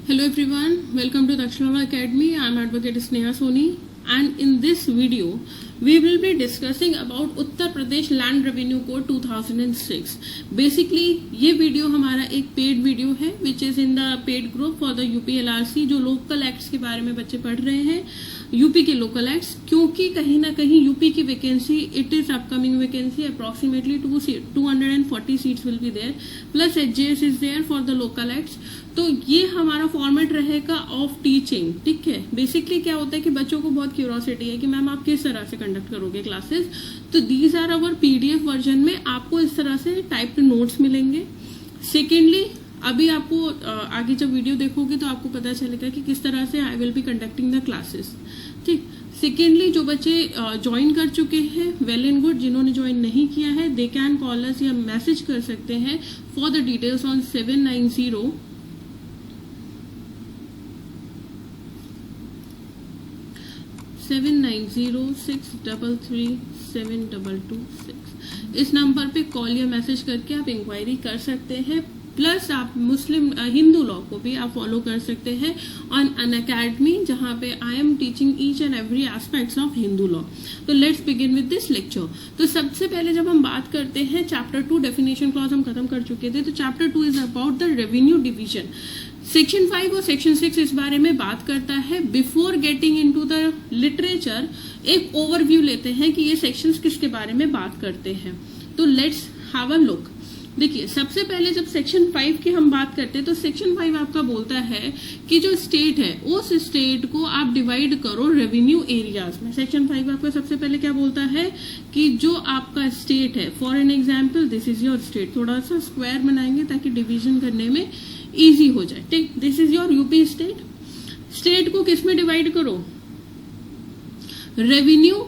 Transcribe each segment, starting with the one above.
Hello everyone, welcome to Dakshinala Academy. I am Advocate Sneha Soni, and in this video we will be discussing about Uttar Pradesh Land Revenue Code 2006. Basically ये video हमारा एक paid video है which is in the paid group for the UPLRC, जो local acts के बारे में बच्चे पढ़ रहे हैं, यूपी के लोकल एक्ट्स, क्योंकि कहीं ना कहीं यूपी की vacancy, it is upcoming vacancy, approximately 240 seats will be there, plus HJS is there for the local acts. तो ये हमारा फॉर्मेट रहेगा ऑफ टीचिंग. ठीक है, बेसिकली क्या होता है कि बच्चों को बहुत क्यूरियोसिटी है कि मैम आप किस तरह से कंडक्ट करोगे क्लासेस. तो these are our PDF version में आपको इस तरह से टाइप्ड नोट्स मिलेंगे. सेकेंडली, अभी आपको आगे जब वीडियो देखोगे तो आपको पता चलेगा कि किस तरह से I will be conducting the classes. ठीक. सेकेंडली, जो बच्चे ज्वाइन कर चुके हैं, वेल एंड गुड. जिन्होंने ज्वाइन नहीं किया है, दे कैन कॉल अस या मैसेज कर सकते हैं फॉर द डिटेल्स ऑन 790-633-722-6. इस नंबर पे कॉल या मैसेज करके आप इंक्वायरी कर सकते हैं. प्लस आप हिंदू लॉ को भी आप फॉलो कर सकते हैं ऑन अन अकेडमी, जहां पे I am teaching each and every aspects of Hindu law. तो let's begin with this lecture. तो सबसे पहले जब हम बात करते हैं चैप्टर 2 डेफिनेशन क्लॉज हम खत्म कर चुके थे. तो chapter 2 is about the revenue division. Section 5 और सेक्शन 6 इस बारे में बात करता है. Before getting into the literature, एक ओवरव्यू लेते हैं कि ये सेक्शंस किसके बारे में बात करते हैं. तो लेट्स हैव अ लुक. देखिए, सबसे पहले जब सेक्शन 5 की हम बात करते हैं तो सेक्शन 5 आपका बोलता है कि जो स्टेट है उस स्टेट को आप डिवाइड करो रेवेन्यू एरियाज में. सेक्शन 5 आपका सबसे पहले क्या बोलता है कि जो आपका स्टेट है, for an example this is your state. थोड़ा सा स्क्वायर बनाएंगे ताकि डिवीजन करने में इजी हो जाए. ठीक, this is your UP state. State को किस में डिवाइड करो? रेवेन्यू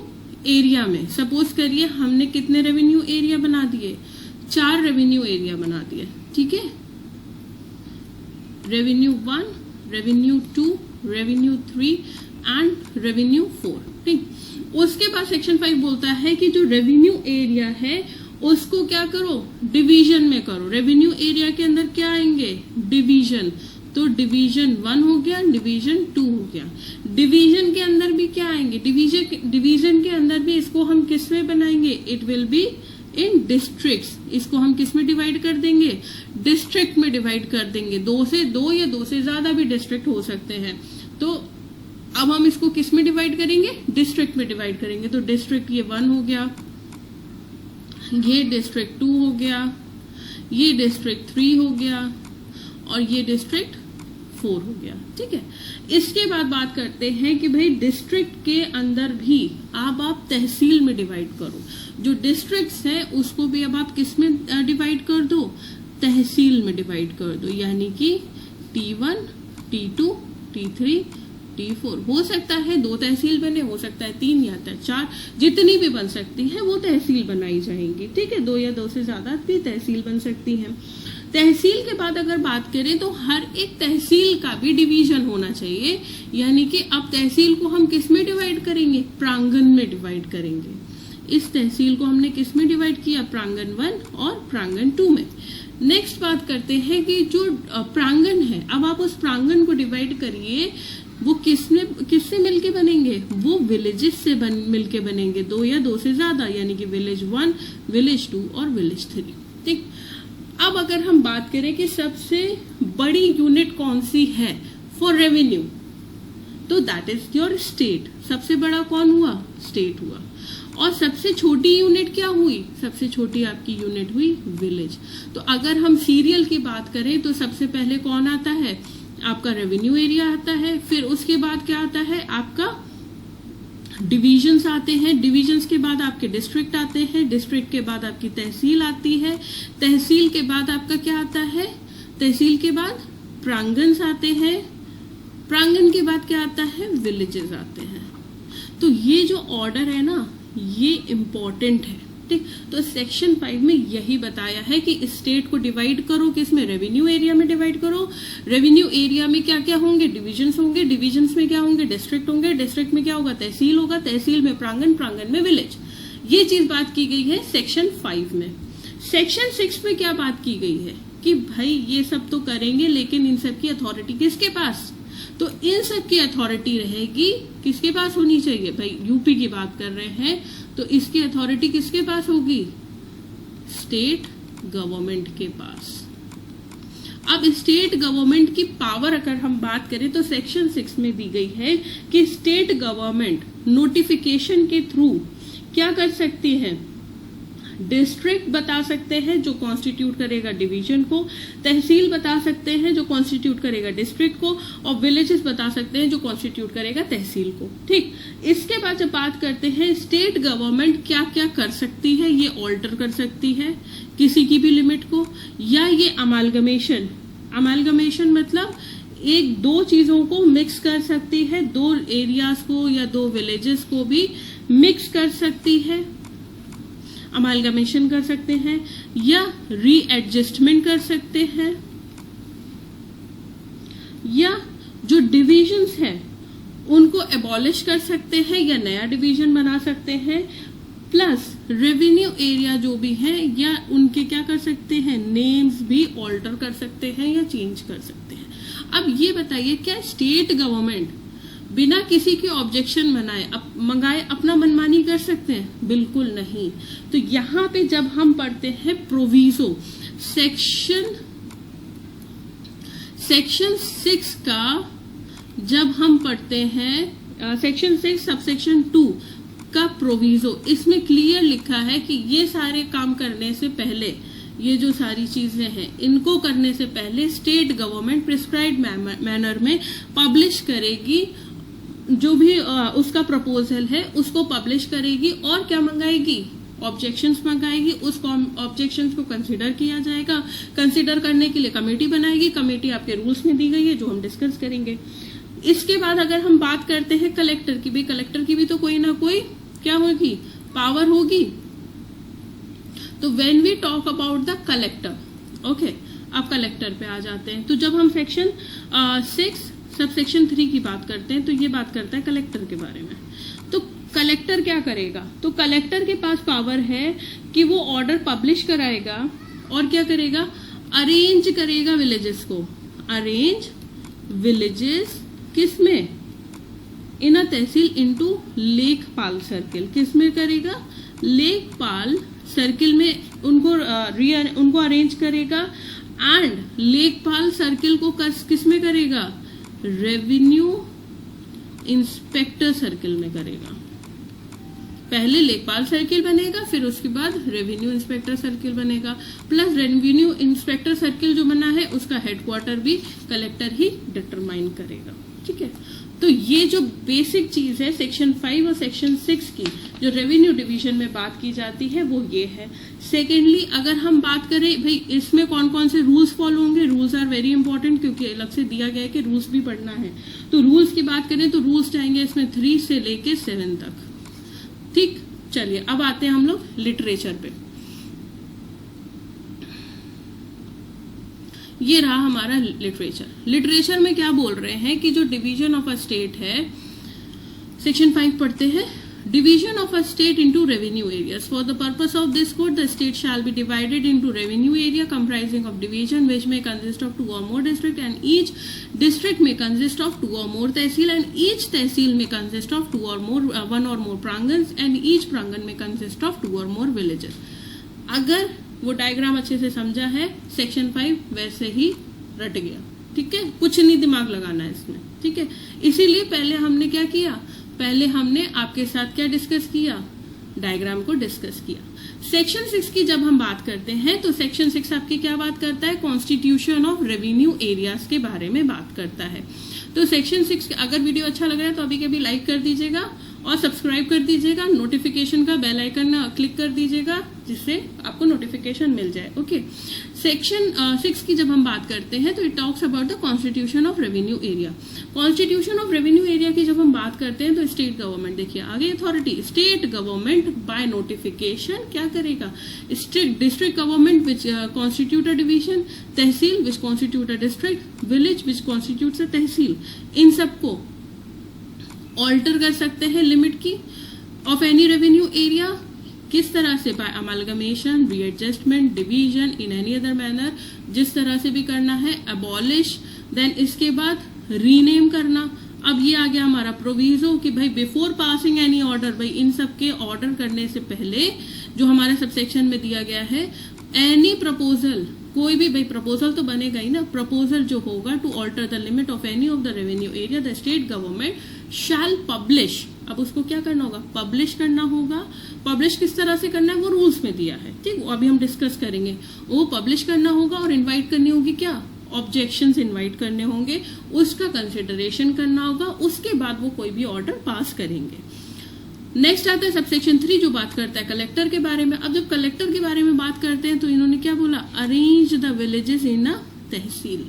एरिया में. सपोज करिए हमने कितने रेवेन्यू एरिया बना दिए? 4 रेवेन्यू एरिया बना दिए. ठीक है, revenue 1, revenue 2, revenue 3 and revenue 4. ठीक, उसके बाद सेक्शन 5 बोलता है कि जो रेवेन्यू एरिया है उसको क्या करो? डिवीजन में करो. रेवेन्यू एरिया के अंदर क्या आएंगे? डिवीजन. तो डिवीजन 1 हो गया, डिवीजन 2 हो गया. डिवीजन के अंदर भी क्या आएंगे? डिवीजन के अंदर भी इसको हम किस में बनाएंगे? It will be in districts. इसको हम किस में डिवाइड कर देंगे? डिस्ट्रिक्ट में डिवाइड कर देंगे. 2 से 2 या 2 से ज्यादा भी डिस्ट्रिक्ट हो सकते हैं. तो अब हम इसको किस में डिवाइड करेंगे? डिस्ट्रिक्ट में डिवाइड करेंगे. तो डिस्ट्रिक्ट ये 1 हो गया, ये डिस्ट्रिक्ट 2 हो गया, ये डिस्ट्रिक्ट 3 हो गया और ये डिस्ट्रिक्ट 4 हो गया. ठीक है, इसके बाद बात करते हैं कि भाई डिस्ट्रिक्ट के अंदर भी अब आप तहसील में डिवाइड करो. जो डिस्ट्रिक्ट्स हैं उसको भी अब आप किस में डिवाइड कर दो? तहसील में डिवाइड कर दो. यानी कि T1, T2, T3, T4. हो सकता है 2 तहसील बने, हो सकता है 3 या 4, जितनी भी बन सकती है वो तहसील बनाई जाएंगी. ठीक है, 2 या 2 से ज्यादा भी तहसील बन सकती है. तहसील के बाद अगर बात करें तो हर एक तहसील का भी डिवीजन होना चाहिए. यानी कि अब तहसील को हम किस में डिवाइड करेंगे? प्रांगण में डिवाइड करेंगे. इस तहसील को हमने किस में डिवाइड किया? प्रांगण 1 और प्रांगण 2 में. नेक्स्ट बात करते हैं कि जो प्रांगण है, अब आप उस प्रांगण को डिवाइड करिए, वो किससे मिलके बनेंगे? वो विलेजेस से मिलके बनेंगे. 2 या 2 से ज्यादा, यानी कि विलेज 1, विलेज 2 और विलेज 3. ठीक, अब अगर हम बात करें कि सबसे बड़ी यूनिट कौन सी है फॉर रेवेन्यू, तो दैट इज योर स्टेट. सबसे बड़ा कौन हुआ? स्टेट हुआ. और सबसे छोटी यूनिट क्या हुई? सबसे छोटी आपकी यूनिट हुई विलेज. तो अगर हम सीरियल की बात करें तो सबसे पहले कौन आता है? आपका रेवेन्यू एरिया आता है. फिर उसके बाद क्या आता है? आपका डिविजन्स आते हैं. डिविजन्स के बाद आपके डिस्ट्रिक्ट आते हैं. डिस्ट्रिक्ट के बाद आपकी तहसील आती है. तहसील के बाद आपका क्या आता है? तहसील के बाद प्रांगण आते हैं. प्रांगण के बाद क्या आता है? विलेजेस आते हैं. तो ये जो ऑर्डर है ना, ये इम्पोर्टेंट है. ठीक, तो सेक्शन 5 में यही बताया है कि स्टेट को डिवाइड करो किसमें? रेवेन्यू एरिया में डिवाइड करो. रेवेन्यू एरिया में क्या क्या होंगे? डिविजन्स होंगे. डिविजन्स में क्या होंगे? डिस्ट्रिक्ट होंगे. डिस्ट्रिक्ट में क्या होगा? तहसील होगा. तहसील में प्रांगण, प्रांगण में विलेज. ये चीज बात की गई है सेक्शन 5 में. सेक्शन 6 में क्या बात की गई है कि भाई ये सब तो करेंगे, लेकिन इन सब की अथॉरिटी किसके पास? तो इन सब की अथॉरिटी रहेगी किसके पास होनी चाहिए? भाई यूपी की बात कर रहे हैं तो इसकी अथॉरिटी किसके पास होगी? स्टेट गवर्नमेंट के पास। अब स्टेट गवर्नमेंट की पावर अगर हम बात करें तो सेक्शन 6 में दी गई है कि स्टेट गवर्नमेंट नोटिफिकेशन के थ्रू क्या कर सकती है? डिस्ट्रिक्ट बता सकते हैं जो कॉन्स्टिट्यूट करेगा डिवीजन को, तहसील बता सकते हैं जो कॉन्स्टिट्यूट करेगा डिस्ट्रिक्ट को, और विलेजेस बता सकते हैं जो कॉन्स्टिट्यूट करेगा तहसील को। ठीक, इसके बाद जब बात करते हैं स्टेट गवर्नमेंट क्या क्या कर सकती है, ये ऑल्टर कर सकती है किसी की भी लिमिट को, या ये अमालगमेशन मतलब एक दो चीजों को मिक्स कर सकती है, दो एरियाज को या दो विलेजेस को भी मिक्स कर सकती है, अमालगमेशन कर सकते हैं, या रीएडजस्टमेंट कर सकते हैं, या जो डिविजन्स हैं उनको एबॉलिश कर सकते हैं या नया डिवीजन बना सकते हैं, प्लस रेवेन्यू एरिया जो भी है या उनके क्या कर सकते हैं? नेम्स भी ऑल्टर कर सकते हैं या चेंज कर सकते हैं। अब ये बताइए क्या स्टेट गवर्नमेंट बिना किसी के ऑब्जेक्शन मंगाए अपना मनमानी कर सकते हैं? बिल्कुल नहीं। तो यहां पे जब हम पढ़ते हैं प्रोविजो सेक्शन 6 का, जब हम पढ़ते हैं सेक्शन 6 सबसेक्शन 2 का प्रोविजो, इसमें क्लियर लिखा है कि ये सारे काम करने से पहले, ये जो सारी चीजें हैं इनको करने से पहले स्टेट गवर्नमेंट प्रिस्क्राइब्ड मैनर में पब्लिश करेगी, जो भी उसका प्रपोजल है उसको पब्लिश करेगी, और क्या मंगाएगी? ऑब्जेक्शंस मंगाएगी। उस ऑब्जेक्शंस को कंसीडर किया जाएगा, कंसीडर करने के लिए कमेटी बनाएगी, कमेटी आपके रूल्स में दी गई है जो हम डिस्कस करेंगे। इसके बाद अगर हम बात करते हैं कलेक्टर की भी, कलेक्टर की भी तो कोई ना कोई क्या होगी? पावर होगी। तो when we talk about the collector, okay, अब कलेक्टर पे आ जाते हैं। तो जब हम सेक्शन 6 सबसेक्शन 3 की बात करते हैं तो ये बात करता है कलेक्टर के बारे में। तो कलेक्टर क्या करेगा? तो कलेक्टर के पास पावर है कि वो ऑर्डर पब्लिश कराएगा और क्या करेगा? अरेंज करेगा विलेजेस को। अरेंज विलेजेस किस में? इन अ तहसील इनटू लेखपाल सर्किल। किस में करेगा? लेखपाल सर्किल में उनको अरेंज करेगा, एंड लेखपाल सर्किल को किस में करेगा? रेवेन्यू इंस्पेक्टर सर्किल में करेगा। पहले लेखपाल सर्किल बनेगा, फिर उसके बाद रेवेन्यू इंस्पेक्टर सर्किल बनेगा। प्लस रेवेन्यू इंस्पेक्टर सर्किल जो बना है उसका हेडक्वार्टर भी कलेक्टर ही डिटरमाइन करेगा। ठीक है, तो ये जो बेसिक चीज है सेक्शन 5 और सेक्शन 6 की, जो रेवेन्यू डिवीजन में बात की जाती है वो ये है। सेकेंडली अगर हम बात करें भाई इसमें कौन कौन से रूल्स फॉलो होंगे, रूल्स आर वेरी इंपॉर्टेंट क्योंकि अलग से दिया गया है कि रूल्स भी पढ़ना है। तो रूल्स की बात करें तो रूल्स जाएंगे इसमें 3 से लेके 7 तक। ठीक, चलिए अब आते हैं हम लोग लिटरेचर पे। ये रहा हमारा लिटरेचर। लिटरेचर में क्या बोल रहे हैं कि जो डिवीजन ऑफ अ स्टेट है, सेक्शन 5 पढ़ते हैं। Division of a state into revenue areas. For the purpose of this code the state shall be divided into revenue area comprising of division which में consist of 2 or more district, and each district may consist of 2 or more tehsil, and each tehsil may consist of 1 or more prangans, and each prangan may consist of 2 or more villages। अगर वो diagram अच्छे से समझा है, section 5 वैसे ही रट गया। ठीक है, कुछ नहीं दिमाग लगाना है इसमें। ठीक है, इसीलिए पहले हमने क्या किया? पहले हमने आपके साथ क्या डिस्कस किया? डायग्राम को डिस्कस किया। सेक्शन 6 की जब हम बात करते हैं तो सेक्शन 6 आपकी क्या बात करता है? कॉन्स्टिट्यूशन ऑफ रेवेन्यू एरियाज के बारे में बात करता है। तो सेक्शन 6 अगर वीडियो अच्छा लग रहा है तो अभी के अभी लाइक कर दीजिएगा और सब्सक्राइब कर दीजिएगा, नोटिफिकेशन का बेल आइकन क्लिक कर दीजिएगा जिससे आपको नोटिफिकेशन मिल जाए। ओके, सेक्शन 6 की जब हम बात करते हैं तो it talks about the constitution of revenue area. Constitution of revenue area की जब हम बात करते हैं तो स्टेट गवर्नमेंट, देखिए आगे authority, state government by notification क्या करेगा? District government which constitute a division, tehsil which constitute a district, village which constitute a tehsil, इन सबको ऑल्टर कर सकते हैं लिमिट की ऑफ एनी रेवेन्यू एरिया किस तरह से, by amalgamation, readjustment, division, in any other manner, जिस तरह से भी करना है, अबॉलिश, देन इसके बाद रीनेम करना। अब ये आ गया हमारा प्रोविजो कि भाई बिफोर पासिंग एनी ऑर्डर, भाई इन सब के ऑर्डर करने से पहले जो हमारे सबसेक्शन में दिया गया है, एनी प्रपोजल, कोई भी भाई प्रपोजल तो बनेगा ही ना, प्रपोजल जो होगा to alter the limit of any of the revenue area the state government shall publish. अब उसको क्या करना होगा, पब्लिश करना होगा। पब्लिश किस तरह से करना है वो रूल्स में दिया है, ठीक, वो अभी हम डिस्कस करेंगे। वो पब्लिश करना होगा और इन्वाइट करनी होगी क्या, ऑब्जेक्शंस इनवाइट करने होंगे, उसका कंसिडरेशन करना होगा, उसके बाद वो कोई भी ऑर्डर पास करेंगे। नेक्स्ट आता है सबसेक्शन 3 जो बात करता है कलेक्टर के बारे में। अब जब कलेक्टर के बारे में बात करते हैं तो इन्होंने क्या बोला, अरेंज द विलेजेस इन अ तहसील।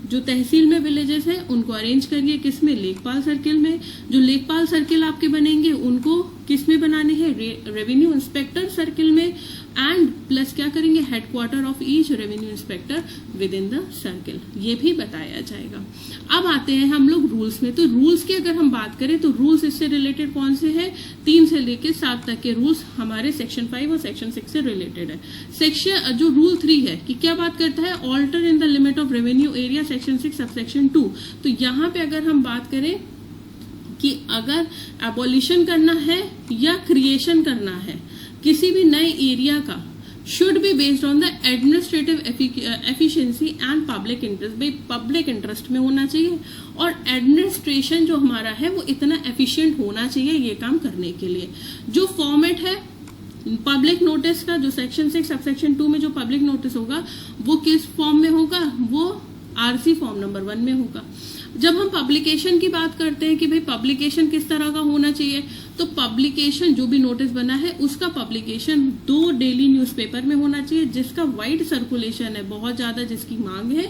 जो तहसील में विलेजेस है उनको अरेंज करिए, किसमें, लेखपाल सर्किल में। जो लेखपाल सर्किल आपके बनेंगे उनको किस में बनाने हैं, रेवेन्यू इंस्पेक्टर सर्किल में, एंड प्लस क्या करेंगे, headquarter of each revenue inspector with in the circle, ये भी बताया जाएगा। अब आते हैं हम लोग रूल्स में। तो रूल्स की अगर हम बात करें तो रूल्स इससे रिलेटेड कौन से हैं, 3 से लेकर 7 तक के रूल्स हमारे सेक्शन 5 और सेक्शन 6 से रिलेटेड है। सेक्शन जो रूल 3 है कि क्या बात करता है, alter in the limit of revenue area, section 6 sub section 2। तो यहाँ पे अगर हम बात करें कि अगर एबॉलिशन करना है या क्रिएशन करना है किसी भी नए एरिया का, should be based on the administrative efficiency and public interest. भाई पब्लिक इंटरेस्ट में होना चाहिए और एडमिनिस्ट्रेशन जो हमारा है वो इतना एफिशिएंट होना चाहिए ये काम करने के लिए। जो फॉर्मेट है पब्लिक नोटिस का, जो सेक्शन 6 सब सेक्शन 2 में जो पब्लिक नोटिस होगा वो किस फॉर्म में होगा, वो आरसी फॉर्म नंबर 1 में होगा। जब हम पब्लिकेशन की बात करते हैं कि भाई पब्लिकेशन किस तरह का होना चाहिए, तो पब्लिकेशन जो भी नोटिस बना है उसका पब्लिकेशन 2 डेली न्यूज़पेपर में होना चाहिए जिसका वाइड सर्कुलेशन है, बहुत ज्यादा जिसकी मांग है,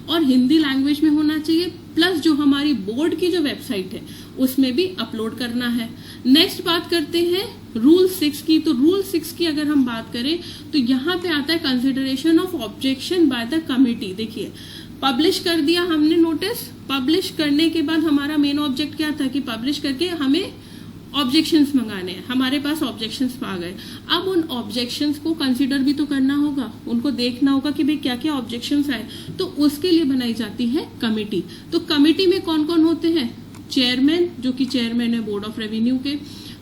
और हिंदी लैंग्वेज में होना चाहिए, प्लस जो हमारी बोर्ड की जो वेबसाइट है उसमें भी अपलोड करना है। नेक्स्ट बात करते हैं रूल 6 की। तो रूल 6 की अगर हम बात करें तो यहाँ पे आता है consideration of objection by the committee. देखिए पब्लिश कर दिया हमने नोटिस, पब्लिश करने के बाद हमारा मेन ऑब्जेक्ट क्या था कि पब्लिश करके हमें ऑब्जेक्शंस मंगाने हैं, हमारे पास ऑब्जेक्शंस आ गए। अब उन ऑब्जेक्शंस को कंसीडर भी तो करना होगा, उनको देखना होगा कि भाई क्या क्या ऑब्जेक्शंस आए, तो उसके लिए बनाई जाती है कमेटी। तो कमेटी में कौन कौन होते हैं, चेयरमैन जो कि चेयरमैन है बोर्ड ऑफ रेवेन्यू के,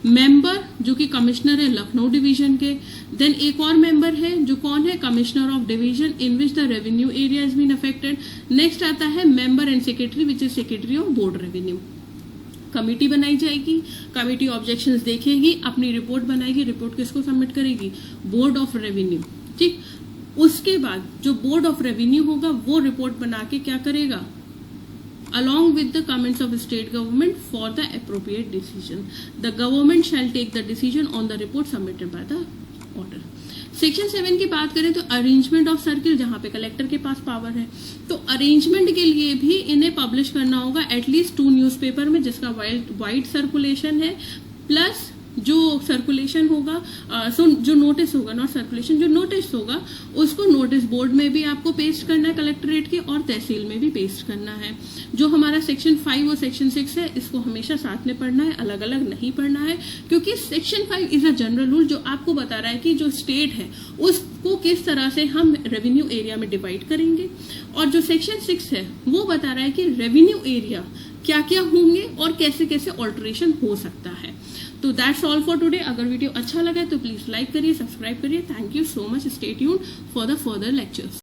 मेंबर जो कि कमिश्नर है लखनऊ डिवीजन के, देन एक और मेंबर है जो कौन है, commissioner of division in which the revenue area is been affected. Next आता है member and secretary which is secretary of board revenue. Committee बनाई जाएगी, कमेटी ऑब्जेक्शंस देखेगी, अपनी रिपोर्ट बनाएगी, रिपोर्ट किसको सबमिट करेगी, बोर्ड ऑफ रेवेन्यू, ठीक। उसके बाद जो बोर्ड ऑफ रेवेन्यू होगा वो रिपोर्ट बना के क्या करेगा, along with the comments of the state government for the appropriate decision. The government shall take the decision on the report submitted by the order. Section 7 की बात करें तो अरेंजमेंट ऑफ सर्किल, जहां पे कलेक्टर के पास पावर है, तो arrangement के लिए भी इन्हें पब्लिश करना होगा एटलीस्ट 2 न्यूज़पेपर में जिसका वाइड सर्कुलेशन है, प्लस जो सर्कुलेशन होगा जो नोटिस होगा, नॉट सर्कुलेशन, जो नोटिस होगा उसको नोटिस बोर्ड में भी आपको पेस्ट करना है कलेक्ट्रेट के, और तहसील में भी पेस्ट करना है। जो हमारा सेक्शन 5 और सेक्शन 6 है इसको हमेशा साथ में पढ़ना है, अलग अलग नहीं पढ़ना है, क्योंकि section 5 is a general rule जो आपको बता रहा है कि जो स्टेट है उसको किस तरह से हम रेवेन्यू एरिया में डिवाइड करेंगे, और जो सेक्शन 6 है वो बता रहा है कि रेवेन्यू एरिया क्या क्या होंगे और कैसे कैसे ऑल्टरेशन हो सकता है। तो दैट्स ऑल फॉर टुडे। अगर वीडियो अच्छा लगा तो प्लीज लाइक करिए, सब्सक्राइब करिए। Thank you so much. Stay tuned for the further lectures.